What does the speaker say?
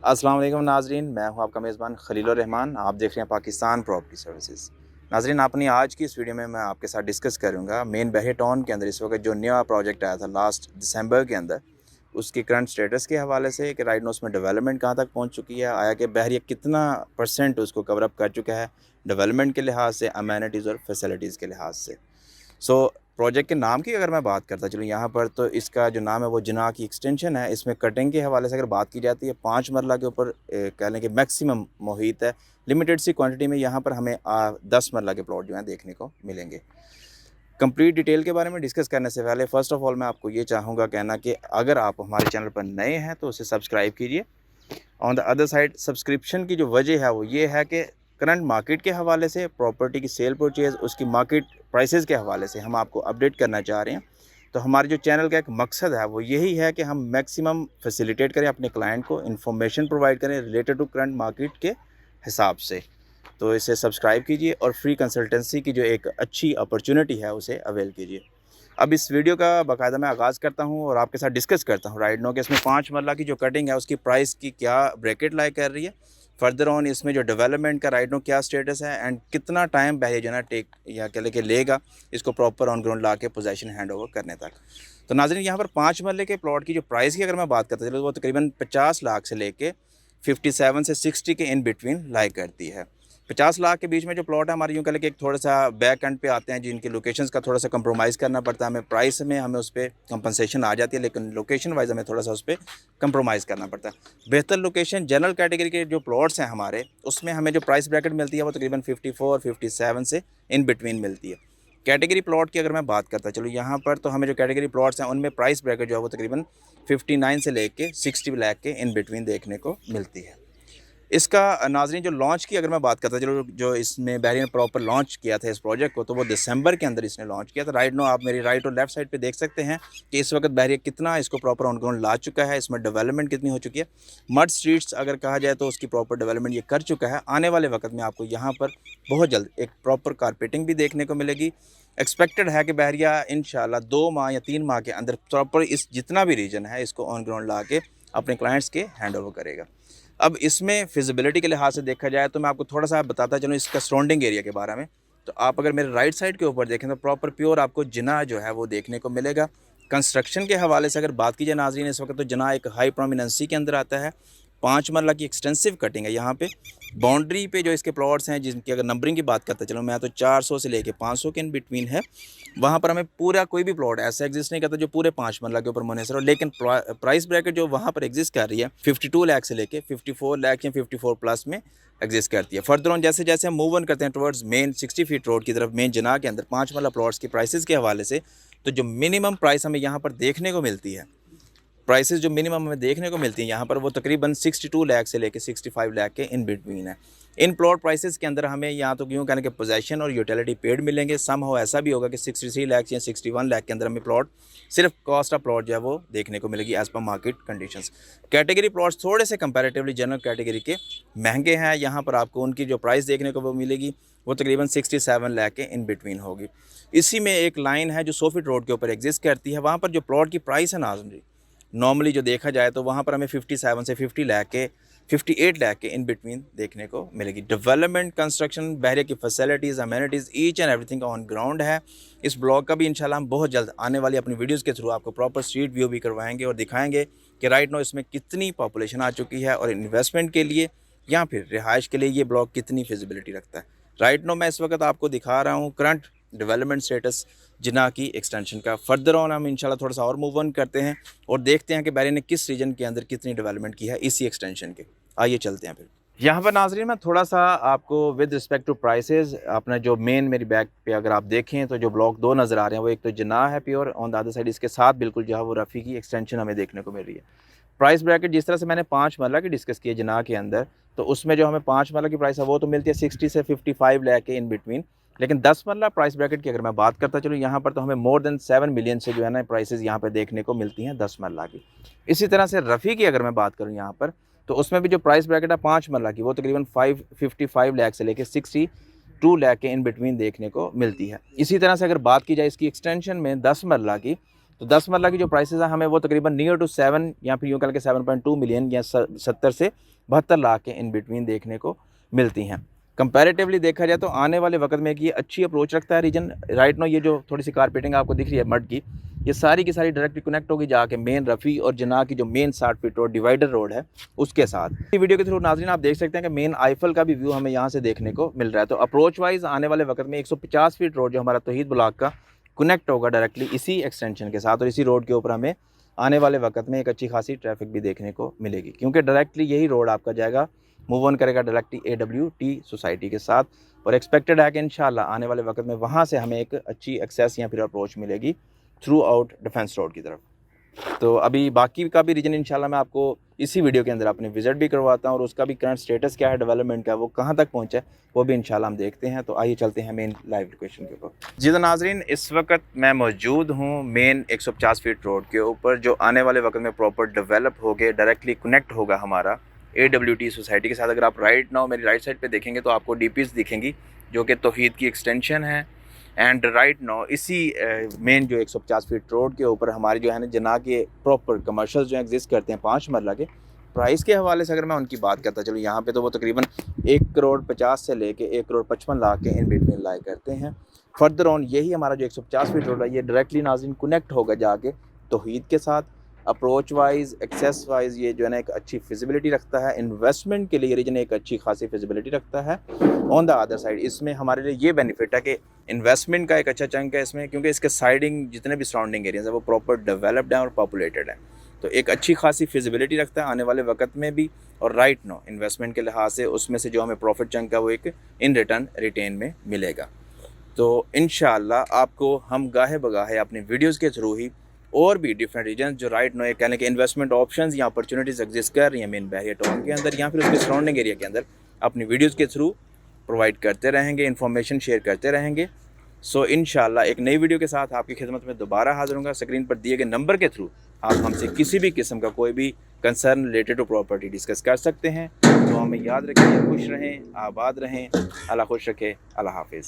अस्सलाम वालेकुम नाजरीन, मैं हूं आपका मेज़बान खलीलुर रहमान। आप देख रहे हैं पाकिस्तान प्रॉपर्टी सर्विसेज। नाजरीन, अपनी आज की इस वीडियो में मैं आपके साथ डिस्कस करूंगा मेन बहरिया टाउन के अंदर इस वक्त जो नया प्रोजेक्ट आया था लास्ट दिसंबर के अंदर, उसकी करंट स्टेटस के हवाले से कि राइट नो उसमें डेवलपमेंट कहाँ तक पहुंच चुकी है, आया कि बहरिया कितना परसेंट उसको कवर अप कर चुका है डेवलपमेंट के लिहाज से, अमेनिटीज़ और फैसिलिटीज़ के लिहाज से। प्रोजेक्ट के नाम की अगर मैं बात करता चलूँ यहाँ पर, तो इसका जो नाम है वो जिनाह की एक्सटेंशन है। इसमें कटिंग के हवाले से अगर बात की जाती है 5 मरला के ऊपर कह लें कि मैक्सिमम मुहित है। लिमिटेड सी क्वांटिटी में यहाँ पर हमें 10 मरला के प्लॉट जो हैं देखने को मिलेंगे। कंप्लीट डिटेल के बारे में डिस्कस करने से पहले फ़र्स्ट ऑफ़ ऑल मैं आपको ये चाहूँगा कहना कि अगर आप हमारे चैनल पर नए हैं तो उसे सब्सक्राइब कीजिए। On the other side, subscription की जो वजह है वो ये है कि करंट मार्केट के हवाले से, प्रॉपर्टी की सेल परचेज़, उसकी मार्केट प्राइसेस के हवाले से हम आपको अपडेट करना चाह रहे हैं। तो हमारे जो चैनल का एक मकसद है वो यही है कि हम मैक्सिमम फैसिलिटेट करें अपने क्लाइंट को, इन्फॉर्मेशन प्रोवाइड करें रिलेटेड टू करंट मार्केट के हिसाब से। तो इसे सब्सक्राइब कीजिए और फ्री कंसल्टेंसी की जो एक अच्छी अपॉर्चुनिटी है उसे अवेल कीजिए। अब इस वीडियो का बाकायदा मैं आगाज़ करता हूं और आपके साथ डिस्कस करता हूं राइट नो कि इसमें 5 मरला की जो कटिंग है उसकी प्राइस की क्या ब्रैकेट लाई कर रही है, फर्दर ऑन इसमें जो डेवलपमेंट का राइट नो क्या स्टेटस है, एंड कितना टाइम बहरिया जो है ना टेक या कह लेके लेगा इसको प्रॉपर ऑन ग्राउंड ला के पोजेसन हैंड ओवर करने तक। तो नाज़रीन, यहाँ पर 5 मरले के प्लॉट की जो प्राइस की अगर मैं बात करता चलो, वो तकरीबन 50 लाख से लेके 57 से 60 के इन बिटवीन लाई करती है। 50 लाख के बीच में जो प्लॉट है हमारे, यूँ कह लें कि एक थोड़ा सा बैक एंड पे आते हैं जिनकी लोकेशंस का थोड़ा सा कंप्रोमाइज़ करना पड़ता है हमें। प्राइस में हमें उस पर कंपनसेशन आ जाती है, लेकिन लोकेशन वाइज हमें थोड़ा सा उस पर कंप्रोमाइज़ करना पड़ता है। बेहतर लोकेशन जनरल कैटेगरी के जो प्लॉट्स हैं हमारे, उसमें हमें जो प्राइस ब्रैकेट मिलती है वो तकरीबन 54 57 से इन बिटवीन मिलती है। कैटेगरी प्लॉट की अगर मैं बात करता चलो यहाँ पर, तो हमें जो कैटेगरी प्लॉट्स हैं उनमें प्राइस ब्रैकेट जो है वो तकरीबन 59 से लेके 60 लाख के इन बिटवीन देखने को मिलती है। इसका नाज़रीन जो लॉन्च की अगर मैं बात करता चलो, जो इसमें बहरीन प्रॉपर लॉन्च किया था इस प्रोजेक्ट को, तो वो दिसंबर के अंदर इसने लॉन्च किया था। राइट नो आप मेरी राइट और लेफ्ट साइड पे देख सकते हैं कि इस वक्त बहरिया कितना इसको प्रॉपर ऑन ग्राउंड ला चुका है, इसमें डेवलपमेंट कितनी हो चुकी है। मड स्ट्रीट्स अगर कहा जाए तो उसकी प्रॉपर डेवलपमेंट ये कर चुका है। आने वाले वक्त में आपको यहाँ पर बहुत जल्द एक प्रॉपर कारपेटिंग भी देखने को मिलेगी। एक्सपेक्टेड है कि बहरिया इंशाल्लाह 2 माह या 3 माह के अंदर प्रॉपर इस जितना भी रीजन है इसको ऑन ग्राउंड ला के अपने क्लाइंट्स के हैंड ओवर करेगा। अब इसमें फिजिबिलिटी के लिहाज से देखा जाए तो मैं आपको थोड़ा सा बताता चलूँ इसका सराउंडिंग एरिया के बारे में। तो आप अगर मेरे राइट साइड के ऊपर देखें तो प्रॉपर प्योर आपको जिना जो है वो देखने को मिलेगा। कंस्ट्रक्शन के हवाले से अगर बात की जाए नाज़रीन, इस वक्त तो जिना एक हाई प्रोमिनेंसी के अंदर आता है। 5 मरला की एक्सटेंसिव कटिंग है यहाँ पे। बाउंड्री पे जो इसके प्लॉट्स हैं जिनकी अगर नंबरिंग की बात करते चलो मैं, तो 400 से लेके 500 के इन बिटवीन है। वहाँ पर हमें पूरा कोई भी प्लॉट ऐसा एग्जिस्ट नहीं करता जो पूरे 5 मरला के ऊपर मुनहसर हो, लेकिन प्राइस ब्रैकेट जो वहाँ पर एग्जिस्ट कर रही है 52 लाख से लेके 54 लाख या 54 प्लस में एग्जिस्ट करती है। फर्दर ऑन जैसे जैसे हम मूव ऑन करते हैं टुवर्ड्स मेन 60 फीट रोड की तरफ, मेन जिना के अंदर 5 मरला प्लॉट्स की प्राइसेस के हवाले से, तो जो मिनिमम प्राइस हमें यहाँ पर देखने को मिलती है, प्राइसेस जो मिनिमम हमें देखने को मिलती हैं यहाँ पर, वो तकरीबन 62 लाख से लेके 65 लाख के इन बिटवीन है। इन प्लॉट प्राइसेस के अंदर हमें यहाँ तो यूँ कहने के पोजेसन और यूटिलिटी पेड मिलेंगे। सम हो ऐसा भी होगा कि 63 लाख या 61 लाख के अंदर हमें प्लॉट सिर्फ कॉस्ट ऑफ प्लॉट जो है वो देखने को मिलेगी as per market conditions. Category plots थोड़े से कंपैरेटिवली जनरल कैटेगरी के महंगे हैं। यहाँ पर आपको उनकी जो प्राइस देखने को वो मिलेगी वो तकरीबन 67 लाख के इन बिटवीन होगी। इसी में एक लाइन है जो 100 फीट रोड के ऊपर एग्जिस्ट करती है, वहाँ पर जो प्लॉट की प्राइस है नाज़रीन, नॉर्मली जो देखा जाए तो वहाँ पर हमें 57 से 50 लाख के 58 लाख के इन बिटवीन देखने को मिलेगी। डेवलपमेंट, कंस्ट्रक्शन, बहरे की facilities, amenities, each and everything on ground है। इस ब्लॉग का भी इंशाल्लाह हम बहुत जल्द आने वाली अपनी वीडियोज़ के थ्रू आपको प्रॉपर स्ट्रीट व्यू भी करवाएंगे और दिखाएंगे कि राइट नो इसमें कितनी पॉपुलेशन आ चुकी है और इन्वेस्टमेंट के लिए या फिर रिहाइश के लिए ये ब्लॉग कितनी फिजिबिलिटी रखता है। राइट नो मैं इस वक्त आपको दिखा रहा हूँ करंट डेवलपमेंट स्टेटस जिना की एक्सटेंशन का। फर्दर ऑन हम इंशाल्लाह थोड़ा सा और मूव ऑन करते हैं और देखते हैं कि बहरीन ने किस रीजन के अंदर कितनी डेवलपमेंट की है इसी एक्सटेंशन के। आइए चलते हैं फिर। यहाँ पर नाजरीन मैं थोड़ा सा आपको विद रिस्पेक्ट टू प्राइसेस, अपना जो मेन मेरी बैक पे अगर आप देखें तो जो ब्लॉक 2 नज़र आ रहे हैं वो एक तो जिना है pure, on the other side इसके साथ बिल्कुल जो है वो रफ़ी की एक्सटेंशन हमें देखने को मिल रही है। प्राइस ब्रैकेट जिस तरह से मैंने 5 मरला की डिस्कस की है जिना के अंदर, तो उसमें जो हमें 5 मरला की प्राइस है वो तो मिलती है 60 से 55 लाख के इन बिटवीन। लेकिन 10 मरला प्राइस ब्रैकेट की अगर मैं बात करता चलूँ यहाँ पर, तो हमें मोर देन 7 मिलियन से जो है ना प्राइसेस यहाँ पर देखने को मिलती हैं 10 मरला की। इसी तरह से रफ़ी की अगर मैं बात करूँ यहाँ पर, तो उसमें भी जो प्राइस ब्रैकेट है 5 मरला की वो तकरीबन 55 लाख से लेकर 62 लाख के इन बिटवीन देखने को मिलती है। इसी तरह से अगर बात की जाए इसकी एक्सटेंशन में 10 मरला की, तो 10 मरला की जो प्राइसेस हैं हमें वो तकरीबन नियर टू 7 या फिर यूँ कह के 7.2 मिलियन या 70 से 72 लाख के इन बिटवीन देखने को मिलती हैं। कंपैरेटिवली देखा जाए तो आने वाले वक्त में कि ये अच्छी अप्रोच रखता है रीजन। राइट नो ये जो थोड़ी सी कारपेटिंग आपको दिख रही है मड की, ये सारी की सारी डायरेक्टली कनेक्ट होगी जाके मेन रफ़ी और जना की जो main 60 feet road divider road है उसके साथ। इस वीडियो के थ्रू नाज़रीन आप देख सकते हैं कि मेन आईफल का भी व्यू हमें यहाँ से देखने को मिल रहा है। तो अप्रोच वाइज आने वाले वक्त में 150 फीट रोड जो हमारा तौहीद ब्लॉक का कनेक्ट होगा डायरेक्टली इसी एक्सटेंशन के साथ, और इसी रोड के ऊपर हमें आने वाले वक्त में एक अच्छी खासी ट्रैफिक भी देखने को मिलेगी, क्योंकि डायरेक्टली यही रोड आपका जाएगा, मूव ऑन करेगा डायरेक्टली AWT सोसाइटी के साथ। और एक्सपेक्टेड है कि इंशाल्लाह आने वाले वक्त में वहाँ से हमें एक अच्छी एक्सेस या फिर अप्रोच मिलेगी थ्रू आउट डिफेंस रोड की तरफ। तो अभी बाकी का भी रीजन इंशाल्लाह मैं आपको इसी वीडियो के अंदर अपने विजिट भी करवाता हूँ, और उसका भी करंट स्टेटस क्या है, डेवलपमेंट का वो कहाँ तक पहुँचा है, वो भी इंशाल्लाह हम देखते हैं। तो आइए चलते हैं मेन लाइव लोकेशन के ऊपर। जी तो नाजरीन, इस वक्त मैं मौजूद हूँ मेन 150 फीट रोड के ऊपर, जो आने वाले वक्त में प्रॉपर डेवलप हो गए, डायरेक्टली कनेक्ट होगा हमारा AWT सोसाइटी के साथ। अगर आप राइट नाउ मेरी राइट साइड पे देखेंगे तो आपको DPs दिखेंगी जो कि तौहीद की एक्सटेंशन है। एंड राइट नाउ इसी मेन जो 150 फीट रोड के ऊपर हमारे जो है ना जना के प्रॉपर कमर्शियल्स जो एग्जिस्ट करते हैं 5 मरला के। प्राइस के हवाले से अगर मैं उनकी बात करता चलूँ यहाँ पे, तो वो तकरीबन 1 करोड़ 50 से लेके 1 करोड़ 55 लाख के इन बिटवीन लाई करते हैं। फर्दर ऑन यही हमारा जो 150 फीट रोड है ये डायरेक्टली नाज़रीन कनेक्ट होगा जाके तौहीद के साथ। अप्रोच वाइज, एक्सेस वाइज ये जो है ना एक अच्छी फिजिबिलिटी रखता है, इन्वेस्टमेंट के लिए रीजन एक अच्छी खासी फिजिबिलिटी रखता है। ऑन द अदर साइड इसमें हमारे लिए ये बेनिफिट है कि इन्वेस्टमेंट का एक अच्छा चंक है इसमें, क्योंकि इसके साइडिंग जितने भी सराउंडिंग एरियाज है वो प्रॉपर डेवलप्ड हैं और पॉपुलेटेड है। तो एक अच्छी खासी फिजिबिलिटी रखता है आने वाले वक्त में भी। और राइट नो इन्वेस्टमेंट के लिहाज से उसमें से जो हमें प्रॉफिट चंक है वो एक इन रिटर्न रिटेन में मिलेगा। तो इंशाल्लाह आपको हम गाहे बगाहे अपने वीडियोज़ के थ्रू ही और भी डिफरेंट रीजन जो राइट नो कहने के इन्वेस्टमेंट ऑप्शंस या अपॉर्चुनिटीज़ एग्जिस्ट कर रही हैं मेन बहरिया टाउन के अंदर या फिर उसके सराउंडिंग एरिया के अंदर, अपनी वीडियोज़ के थ्रू प्रोवाइड करते रहेंगे, इन्फॉर्मेशन शेयर करते रहेंगे। सो इंशाल्लाह एक नई वीडियो के साथ आपकी खिदमत में दोबारा हाजिर होंगे। स्क्रीन पर दिए गए नंबर के थ्रू आप हमसे किसी भी किस्म का कोई भी concern related to property discuss कर सकते हैं। तो हमें याद रखिए, खुश रहें, आबाद रहें, अल्लाह खुश रखे, अल्लाह हाफिज़।